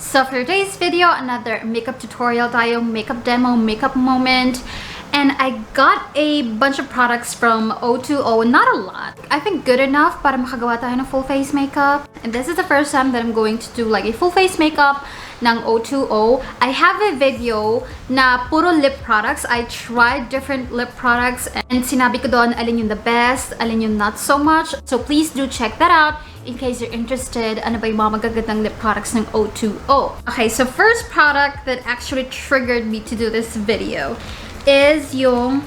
So for today's video, another makeup tutorial tayo, makeup demo, makeup moment. And I got a bunch of products from O.TWO.O. Not a lot. I think good enough para makagawa tayo ng full face makeup. And this is the first time that I'm going to do like a full face makeup ng O.TWO.O. I have a video na puro lip products. I tried different lip products and sinabi ko doon alin yung the best, alin yung not so much. So please do check that out in case you're interested. Ano ba yung mga magagandang lip products ng O.TWO.O. Okay, so first product that actually triggered me to do this video is yung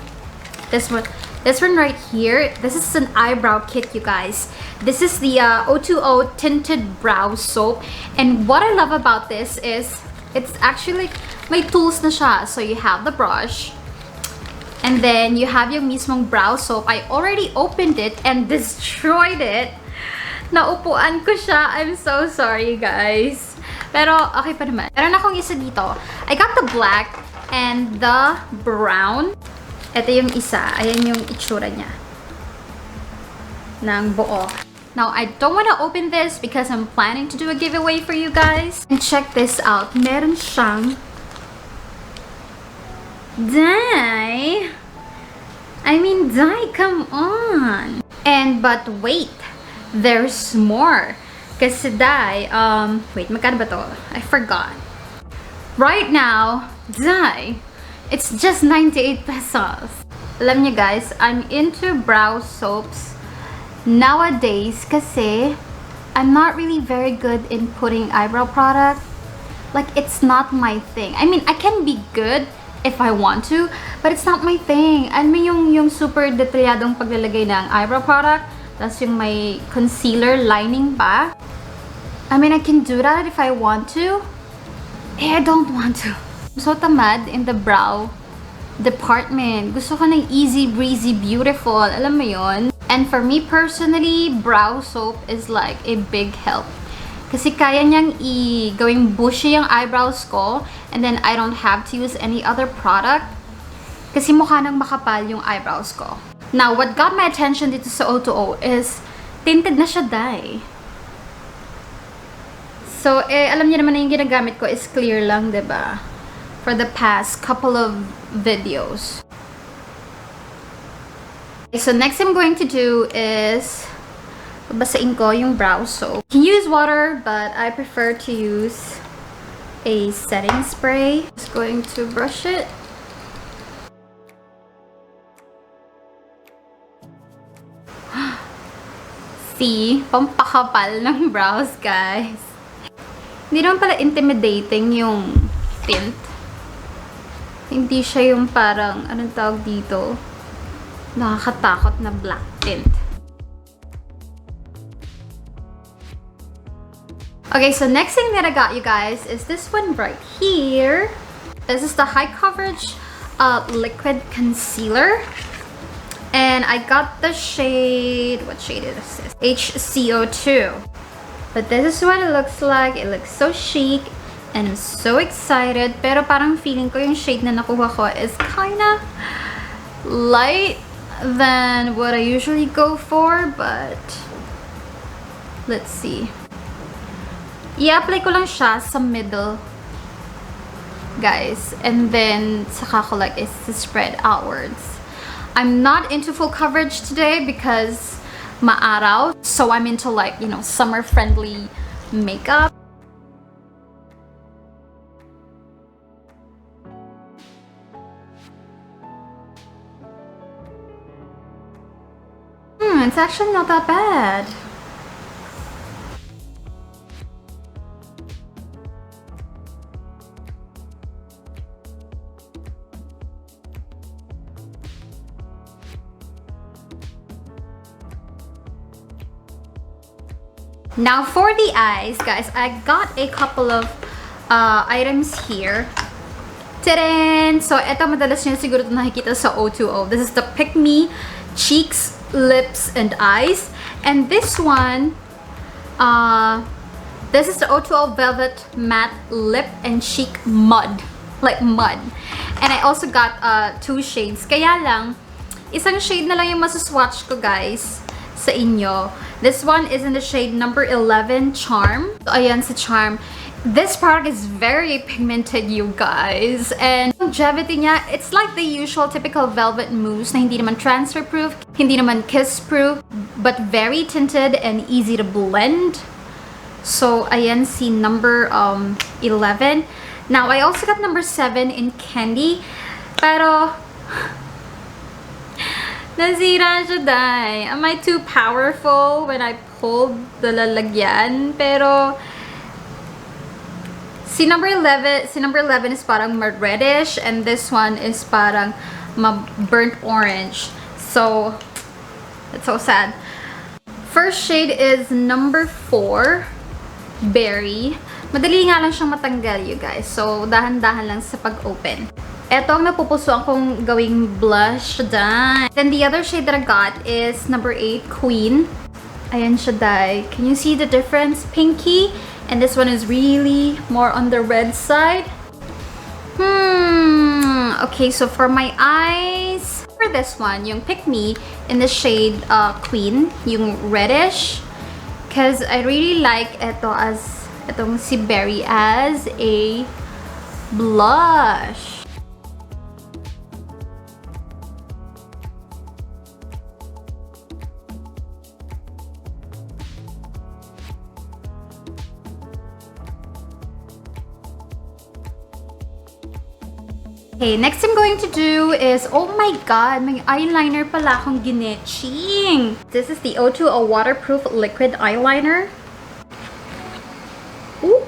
this one right here. This is an eyebrow kit, you guys. This is the O.TWO.O Tinted Brow Soap. And what I love about this is it's actually may tools na siya. So you have the brush and then you have yung mismong brow soap. I already opened it and destroyed it. Naupuan ko siya. I'm so sorry, guys. Pero okay pa naman. Meron akong isa dito. I got the black and the brown. Ito yung isa. Ayan yung itsura niya ng buo. Now, I don't want to open this because I'm planning to do a giveaway for you guys. And check this out. Meron siyang dye. I mean, dye, come on. But wait, there's more. Kasi dye, wait, magkano ba to? I forgot. Right now, dye, it's just 98 pesos. Alam niyo guys, I'm into brow soaps nowadays kasi I'm not really very good in putting eyebrow product. Like, it's not my thing. I mean, I can be good if I want to, but it's not my thing. I mean, yung super detalyadong paglalagay ng eyebrow product, tas yung may concealer lining pa. I mean, I can do that if I want to. I don't want to. I'm so tamad in the brow department. Gusto ko ng easy breezy beautiful. Alam mo yon? And for me personally, brow soap is like a big help. Kasi kaya niyang gawing bushy yung eyebrows ko and then I don't have to use any other product. Kasi mukha nang makapal yung eyebrows ko. Now, what got my attention dito sa O.TWO.O is tinted na siya dye. So, alam niyo naman na yung ginagamit ko is clear lang, diba? For the past couple of videos. Okay, so next I'm going to do is babasain ko yung brow soap. You can use water, but I prefer to use a setting spray. Just going to brush it. See? Pampakapal ng brows, guys. Hindi naman pala intimidating yung tint. Hindi siya yung parang, anong tawag dito? Nakakatakot na black tint. Okay, so next thing that I got, you guys, is this one right here. This is the high coverage liquid concealer. And I got the shade, what shade is this? HCO2. But this is what it looks like. It looks so chic. And I'm so excited. Pero parang feeling ko yung shade na nakuha ko is kinda light than what I usually go for. But let's see. I-apply ko lang siya sa middle, guys. And then saka ko like is to spread outwards. I'm not into full coverage today because maaraw. So I'm into like, you know, summer friendly makeup. It's actually not that bad. Now for the eyes, guys, I got a couple of items here. Tadaan! So, ito madalas nyo siguro nakikita sa O.TWO.O. This is the Pick Me Cheeks, Lips, and Eyes. And this one, this is the O.TWO.O Velvet Matte Lip and Cheek Mud. Like mud. And I also got 2 shades. Kaya lang, isang shade na lang yung masuswatch ko, guys. sa inyo. This one is in the shade number 11, Charm. So, ayan sa Charm. This product is very pigmented, you guys. And longevity niya, it's like the usual typical velvet mousse na hindi naman transfer-proof, hindi naman kiss-proof, but very tinted and easy to blend. So, ayan si number 11. Now, I also got number 7 in Candy. Pero, nasira siya, dai. Am I too powerful when I pulled the lalagyan? Pero, si number 11 is parang reddish, and this one is parang burnt orange. So, it's so sad. First shade is number 4, Berry. Madali nga lang siyang matanggal, you guys. So, dahan-dahan lang sa pag-open. Ito ang napupusuan kong gawing blush, dai. Then, the other shade that I got is number 8, Queen. Ayan siya, dai. Can you see the difference? Pinky. And this one is really more on the red side. Okay, so for my eyes, for this one, yung Pick Me in the shade Queen, yung reddish. Because I really like itong si Berry as a blush. Okay, next I'm going to do is, oh my god, may eyeliner pala akong ginetching. This is the O.TWO.O waterproof liquid eyeliner. Ooh!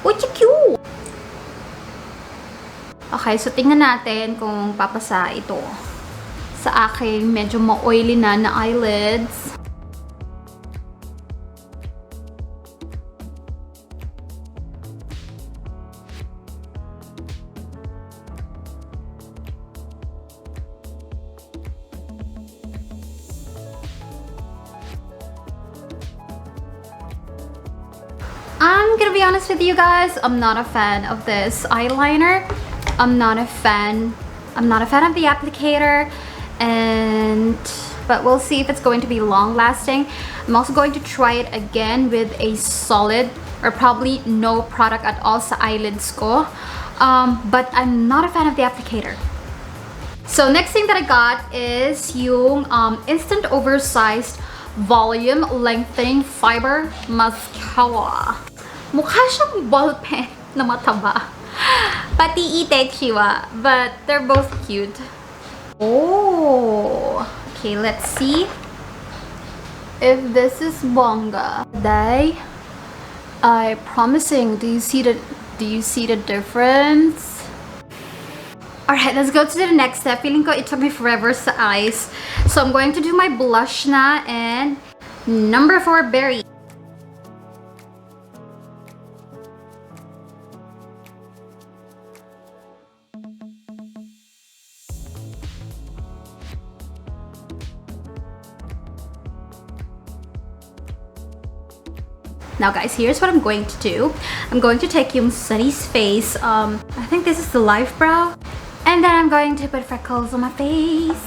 Oh, cute! Okay, so tingnan natin kung papasa ito sa aking medyo ma-oily na eyelids. I'm gonna be honest with you guys, I'm not a fan of this eyeliner. I'm not a fan of the applicator, but we'll see if it's going to be long lasting. I'm also going to try it again with a solid or probably no product at all sa eyelids ko. But I'm not a fan of the applicator. So next thing that I got is yung instant oversized volume lengthening fiber mascara. Mukha siyang ball pen na mataba. Pati itechiwa, but they're both cute. Oh, okay, let's see if this is bongga. Dai, I promising. Do you see the difference? Alright, let's go to the next step. Feeling ko it took me forever sa eyes. So I'm going to do my blush na, and number 4, Berry. Now guys, here's what I'm going to do. I'm going to take yung Sunny's face. I think this is the Life Brow. And then I'm going to put Freckles on my face.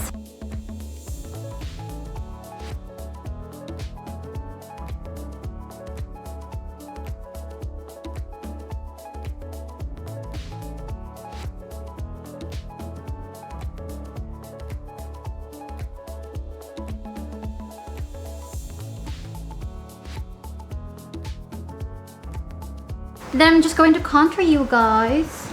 Then I'm just going to contour you guys.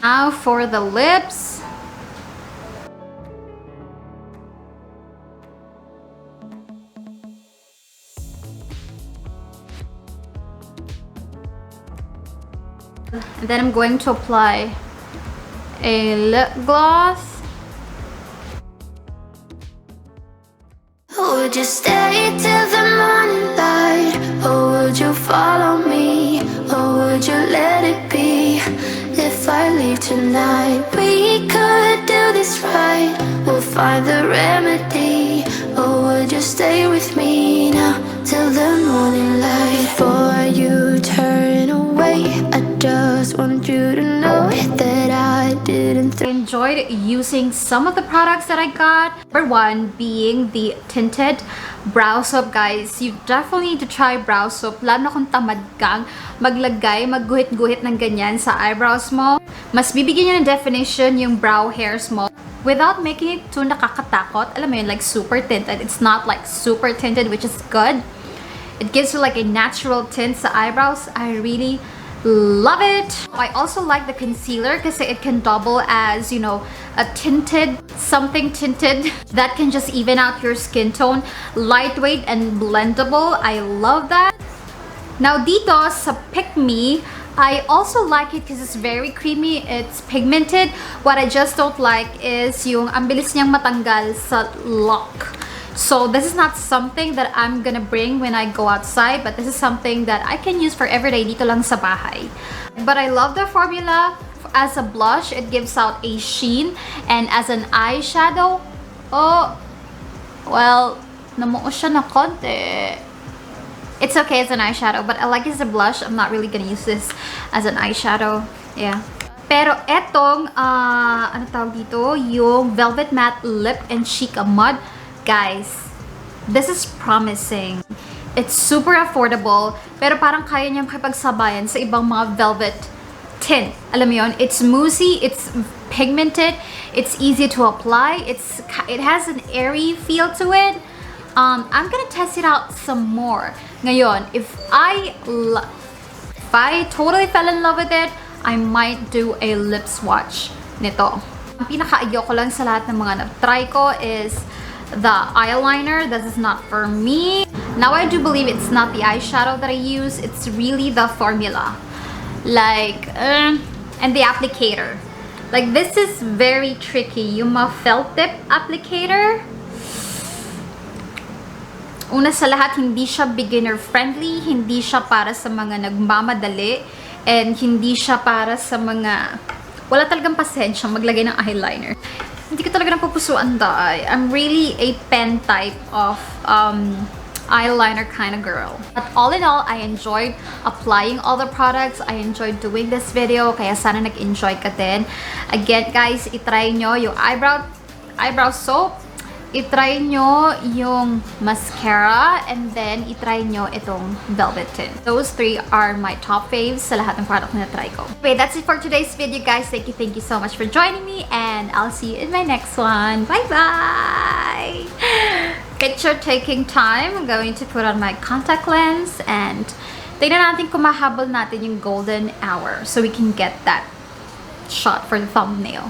Now for the lips. And then I'm going to apply a lip gloss. Would you stay till the morning light? Or would you follow me? Or would you let it be? If I leave tonight, we could do is right, we'll find the remedy. Or would you stay with me now till the morning light? Before you turn away, I just want you to know that I didn't I enjoyed using some of the products that I got. Number one being the Tinted brow soap, guys. You definitely need to try brow soap. Lalo na kung tamad kang maglagay, magguhit-guhit ng ganyan sa eyebrows mo. Mas bibigyan niya ng definition yung brow hairs mo without making it too nakakatakot. Alam mo yun, like super tinted. It's not like super tinted, which is good. It gives you like a natural tint sa eyebrows. I really love it. I also like the concealer because it can double as, you know, a tinted, something tinted that can just even out your skin tone. Lightweight and blendable. I love that. Now dito sa Pick Me, I also like it because it's very creamy. It's pigmented. What I just don't like is yung ang bilis niyang matanggal sa lock. So this is not something that I'm gonna bring when I go outside, but this is something that I can use for everyday dito lang sa bahay. But I love the formula. As a blush, it gives out a sheen, and as an eyeshadow, oh, well, namuo siya na konti. It's okay as an eyeshadow, but I like it as a blush. I'm not really gonna use this as an eyeshadow. Yeah. Pero etong, ano tawag dito? Yung Velvet Matte Lip and Cheek Mud. Guys, this is promising. It's super affordable, pero parang kaya niyang makipagsabayan sa ibang mga velvet tint. Alam mo yun? It's moussey, it's pigmented, it's easy to apply, it has an airy feel to it. I'm gonna test it out some more. Ngayon, if I totally fell in love with it, I might do a lip swatch nito. Ang pinaka-ayoko lang sa lahat ng mga na-try ko is the eyeliner. This is not for me. Now I do believe it's not the eyeshadow that I use. It's really the formula. Like, and the applicator. Like, this is very tricky. Yung mga felt tip applicator. Una sa lahat, hindi siya beginner friendly. Hindi siya para sa mga nagmamadali. And hindi siya para sa mga wala talagang pasensya maglagay ng eyeliner. Hindi ko talaga napupusuan dahil I'm really a pen type of eyeliner kind of girl. But all in all, I enjoyed applying all the products. I enjoyed doing this video, kaya sana nag-enjoy ka din. Again, guys, itry nyo yung eyebrow soap. Itry nyo yung mascara, and then itry nyo itong velvet tint. Those three are my top faves sa lahat ng product na natry ko. Okay, that's it for today's video, guys. Thank you so much for joining me, and I'll see you in my next one. Bye-bye! Picture taking time. I'm going to put on my contact lens, and tingnan natin kung mahabol natin yung golden hour so we can get that shot for the thumbnail.